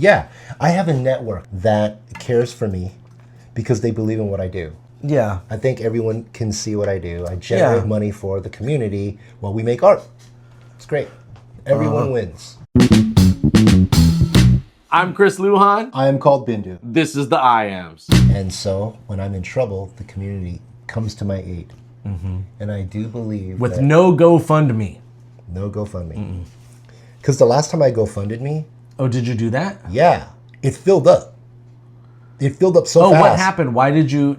Yeah. I have a network that cares for me because they believe in what I do. Yeah. I think everyone can see what I do. I generate money for the community while we make art. It's great. Everyone wins. I'm Chris Lujan. I am called Bindu. This is the I Ams. And so when I'm in trouble, the community comes to my aid. Mm-hmm. And I do believe with no GoFundMe. No GoFundMe. Because the last time I GoFunded me. Oh, did you do that? Yeah. It filled up. It filled up so fast. Oh, what happened? Why did you...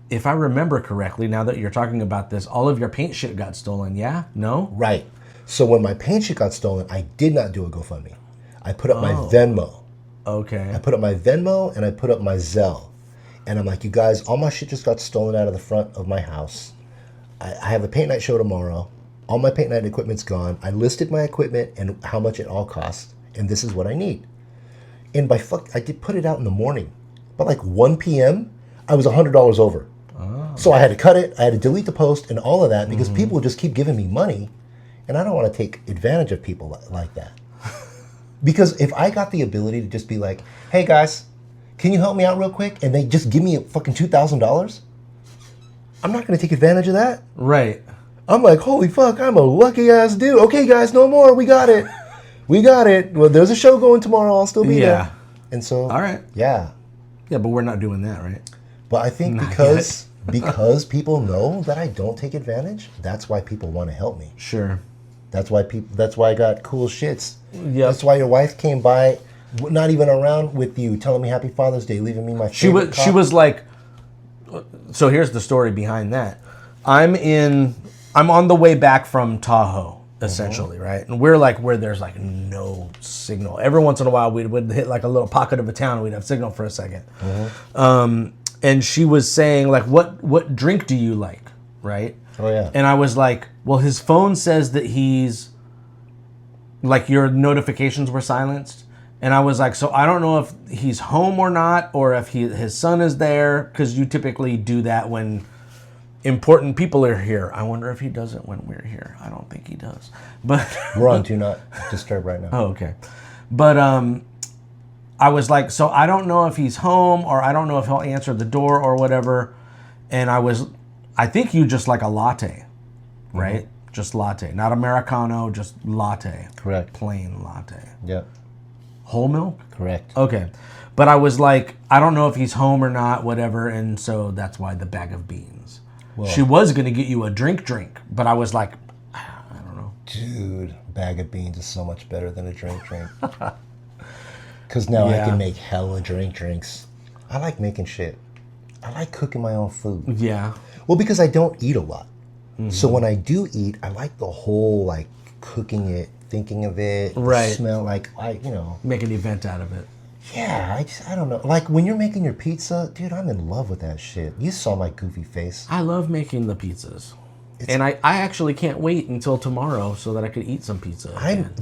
If I remember correctly, now that you're talking about this, all of your paint shit got stolen, yeah? No? Right. So when my paint shit got stolen, I did not do a GoFundMe. I put up my Venmo. Okay. I put up my Venmo and I put up my Zelle. And I'm like, you guys, all my shit just got stolen out of the front of my house. I have a paint night show tomorrow. All my paint night equipment's gone. I listed my equipment and how much it all costs. And this is what I need. And I did put it out in the morning. But like 1 p.m., I was $100 over. Oh. So I had to cut it. I had to delete the post and all of that because people just keep giving me money. And I don't want to take advantage of people like that. Because if I got the ability to just be like, hey guys, can you help me out real quick? And they just give me a fucking $2,000. I'm not going to take advantage of that. Right. I'm like, holy fuck, I'm a lucky ass dude. Okay guys, no more. We got it. We got it. Well, there's a show going tomorrow. I'll still be there. And so, all right. Yeah. Yeah, but we're not doing that, right? But I think because people know that I don't take advantage, that's why people want to help me. Sure. That's why I got cool shits. Yeah. That's why your wife came by, not even around with you, telling me Happy Father's Day, leaving me my favorite She was like, so here's the story behind that. I'm on the way back from Tahoe, essentially, right? And we're like where there's like no signal. Every once in a while we'd hit like a little pocket of a town and we'd have signal for a second. And she was saying like, what drink do you like, right? Oh yeah. And I was like, well, his phone says that he's like your notifications were silenced. And I was like, so I don't know if he's home or not, or if his son is there, because you typically do that when important people are here. I wonder if he does it when we're here. I don't think he does. But we're on Do Not Disturb right now. Oh, okay. But I was like, so I don't know if he's home, or I don't know if he'll answer the door or whatever. And I think you just like a latte, right? Mm-hmm. Just latte, not Americano, just latte. Correct. Plain latte. Yep. Whole milk? Correct. Okay. But I was like, I don't know if he's home or not, whatever. And so that's why the bag of beans. Well, she was going to get you a drink, but I was like, I don't know. Dude, bag of beans is so much better than a drink. Because now I can make hella drinks. I like making shit. I like cooking my own food. Yeah. Well, because I don't eat a lot. Mm-hmm. So when I do eat, I like the whole like cooking it, thinking of it, right? Smell like make an event out of it. Yeah, I don't know. Like when you're making your pizza, dude, I'm in love with that shit. You saw my goofy face. I love making the pizzas. And I actually can't wait until tomorrow so that I could eat some pizza.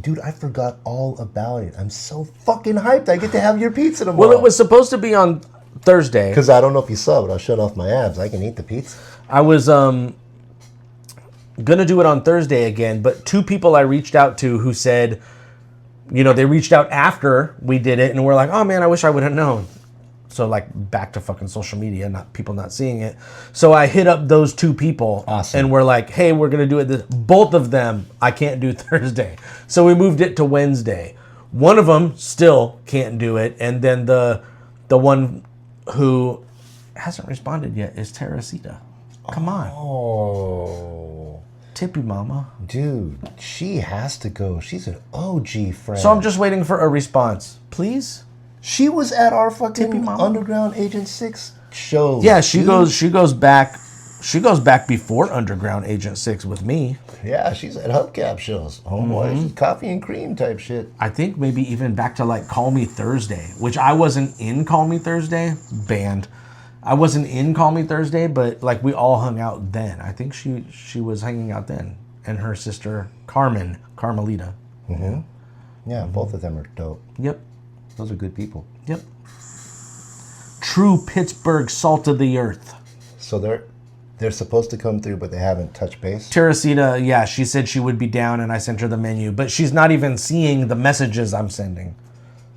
Dude, I forgot all about it. I'm so fucking hyped. I get to have your pizza tomorrow. Well, it was supposed to be on Thursday. Because I don't know if you saw it, I shut off my abs. I can eat the pizza. I was gonna do it on Thursday again, but two people I reached out to who said, they reached out after we did it and we're like, oh man, I wish I would have known. So like back to fucking social media, people not seeing it. So I hit up those two people. Awesome. And we're like, hey, we're gonna do it. Both of them, I can't do Thursday. So we moved it to Wednesday. One of them still can't do it. And then the one who hasn't responded yet is Teresita. Come on. Oh. Tippy mama. Dude, she has to go. She's an OG friend. So I'm just waiting for a response. Please? She was at our fucking Underground Agent 6 show. Yeah, she goes back before Underground Agent 6 with me. Yeah, she's at hubcap shows. Homeboy, she's coffee and cream type shit. I think maybe even back to like Call Me Thursday, which I wasn't in Call Me Thursday. Banned. I wasn't in Call Me Thursday, but like we all hung out then. I think she was hanging out then. And her sister, Carmelita. Mm-hmm. Yeah, both of them are dope. Yep. Those are good people. Yep. True Pittsburgh salt of the earth. So they're supposed to come through, but they haven't touched base? Teresita, yeah, she said she would be down and I sent her the menu, but she's not even seeing the messages I'm sending.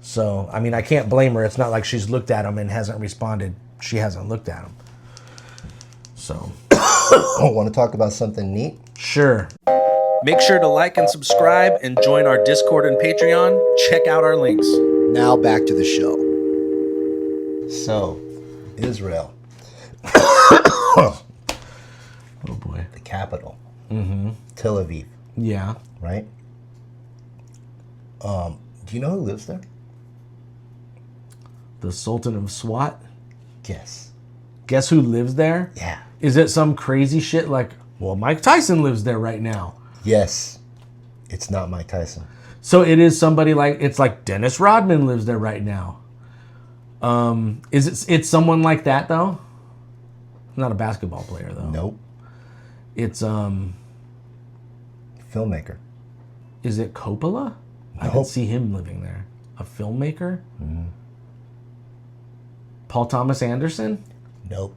So, I mean, I can't blame her. It's not like she's looked at him and hasn't responded. She hasn't looked at him. So, Want to talk about something neat? sure. Make sure to like and subscribe and join our Discord and Patreon. Check out our links. Now back to the show. So, Israel. Oh boy. The capital. Mm-hmm. Tel Aviv, Yeah. right? Do you know who lives there? The Sultan of SWAT. Guess. Guess who lives there? Yeah. Is it some crazy shit like, well, Mike Tyson lives there right now? Yes. It's not Mike Tyson. So it is somebody like, it's like Dennis Rodman lives there right now. It's someone like that though? Not a basketball player though. Nope. It's Filmmaker. is it Coppola? I Nope. could see him living there. A filmmaker? Paul Thomas Anderson? Nope.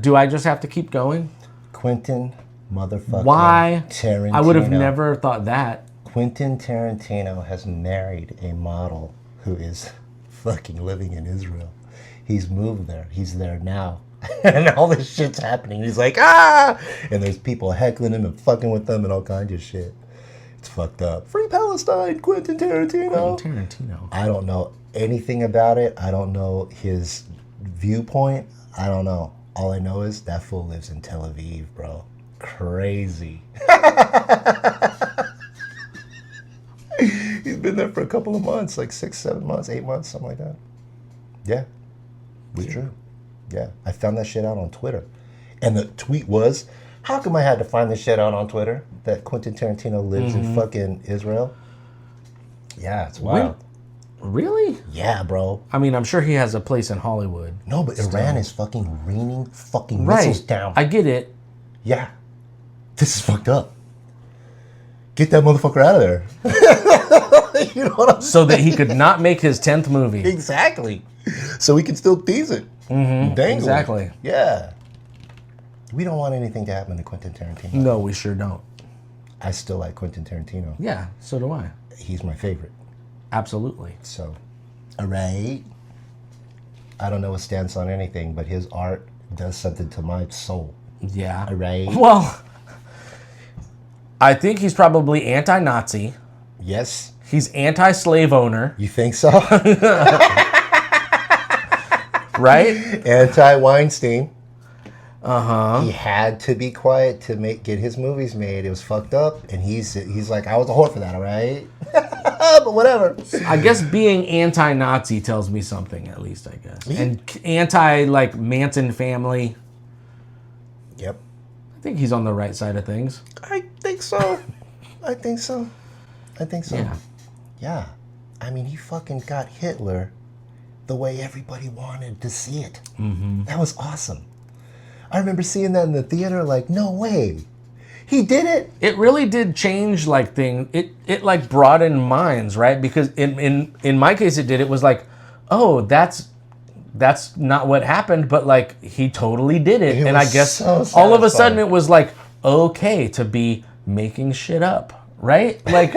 Do I just have to keep going? Quentin motherfucker Why? Tarantino. I would have never thought that. Quentin Tarantino has married a model who is fucking living in Israel. He's moved there. He's there now. And all this shit's happening. He's like, ah! And there's people heckling him and fucking with them and all kinds of shit. It's fucked up. Free Palestine, Quentin Tarantino. Quentin Tarantino. I don't know anything about it. I don't know his viewpoint. I don't know. All I know is that fool lives in Tel Aviv, bro. Crazy. He's been there for a couple of months, like 6, 7 months, 8 months, something like that. Yeah. It's true. Yeah. I found that shit out on Twitter. And the tweet was, how come I had to find this shit out on Twitter? That Quentin Tarantino lives in fucking Israel? Yeah, it's wild. Really? Yeah, bro. I mean, I'm sure he has a place in Hollywood. No, but Iran is fucking raining fucking Right. missiles down. I get it. Yeah. This is fucked up. Get that motherfucker out of there. You know what I'm saying? So that he could not make his 10th movie. Exactly. So we can still tease it. Dangle it. Exactly. Yeah. We don't want anything to happen to Quentin Tarantino. No, we sure don't. I still like Quentin Tarantino. Yeah, so do I. He's my favorite. Absolutely. So, all right. I don't know his stance on anything, but his art does something to my soul. Yeah. All right. Well, I think he's probably anti-Nazi. Yes. He's anti-slave owner, You think so? right? Anti-Weinstein. Uh-huh. He had to be quiet to get his movies made. It was fucked up, and he's like, I was a whore for that, all right? But whatever. I guess being anti-Nazi tells me something, at least, I guess. And anti, like, Manson family. Yep. I think he's on the right side of things. I think so. I think so. I think so. Yeah. Yeah. I mean, he fucking got Hitler the way everybody wanted to see it. Mm-hmm. That was awesome. I remember seeing that in the theater, like, no way. He did it? It really did change, like, things. It like, broadened minds, right? Because in my case, it did. It was like, oh, that's not what happened, but, like, he totally did it. And I was guess so all of a sudden satisfying. it was, like, okay to be making shit up, right? Like,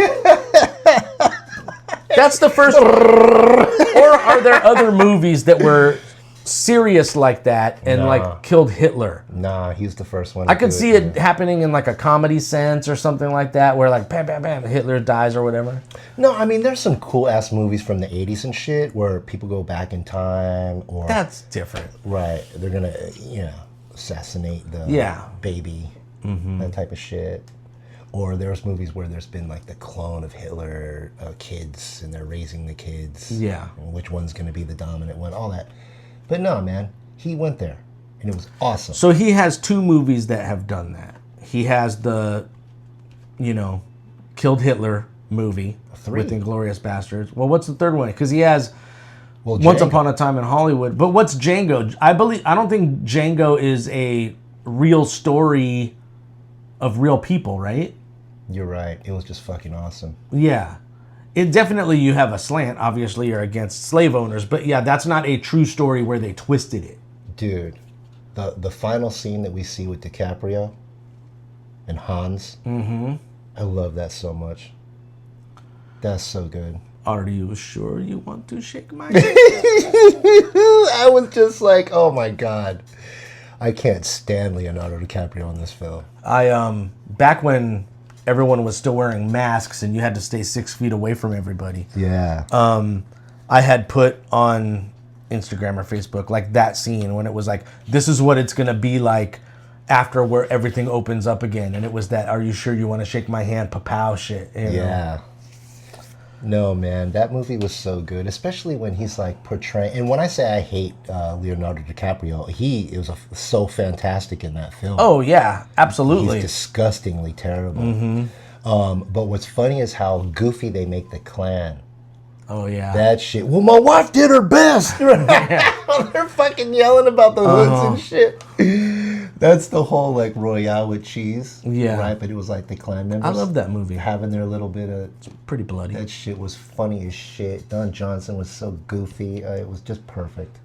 that's the first... Or are there other movies that were serious like that and, Nah. like, killed Hitler? Nah, he's the first one. I to could do see it happening in like a comedy sense or something like that, where like bam, bam, bam, Hitler dies or whatever. No, I mean, there's some cool ass movies from the 80s and shit where people go back in time or. That's different. Right. They're going to, assassinate the baby. Mm-hmm. That type of shit. Or there's movies where there's been like the clone of Hitler kids and they're raising the kids. Yeah. And which one's going to be the dominant one, all that. But no, man, he went there and it was awesome. So he has 2 movies that have done that. He has the, killed Hitler movie 3. with Inglourious Bastards. Well, what's the third one? Because he has Well, Once Django. Upon a Time in Hollywood. But what's Django? I don't think Django is a real story of real people, right? You're right. It was just fucking awesome. Yeah. It definitely, you have a slant, obviously, you're against slave owners, but yeah, that's not a true story where they twisted it. Dude, the final scene that we see with DiCaprio and Hans, I love that so much. That's so good. Are you sure you want to shake my hand? I was just like, oh my God. I can't stand Leonardo DiCaprio in this film. Back when everyone was still wearing masks and you had to stay 6 feet away from everybody. Yeah. I had put on Instagram or Facebook like that scene when it was like, this is what it's gonna be like after where everything opens up again, and it was that "Are you sure you want to shake my hand?" Papow shit. You know? Yeah. No, man, that movie was so good, especially when he's like portraying. And when I say I hate Leonardo DiCaprio, he was so fantastic in that film. Oh yeah, absolutely. He's disgustingly terrible. But what's funny is how goofy they make the Klan. Oh yeah. That shit. Well, my wife did her best. They're fucking yelling about the hoods and shit. That's the whole like Royale with cheese. Yeah. Right, but it was like the Klan members. I love that movie. Having their little bit of. Pretty bloody. That shit was funny as shit. Don Johnson was so goofy. It was just perfect.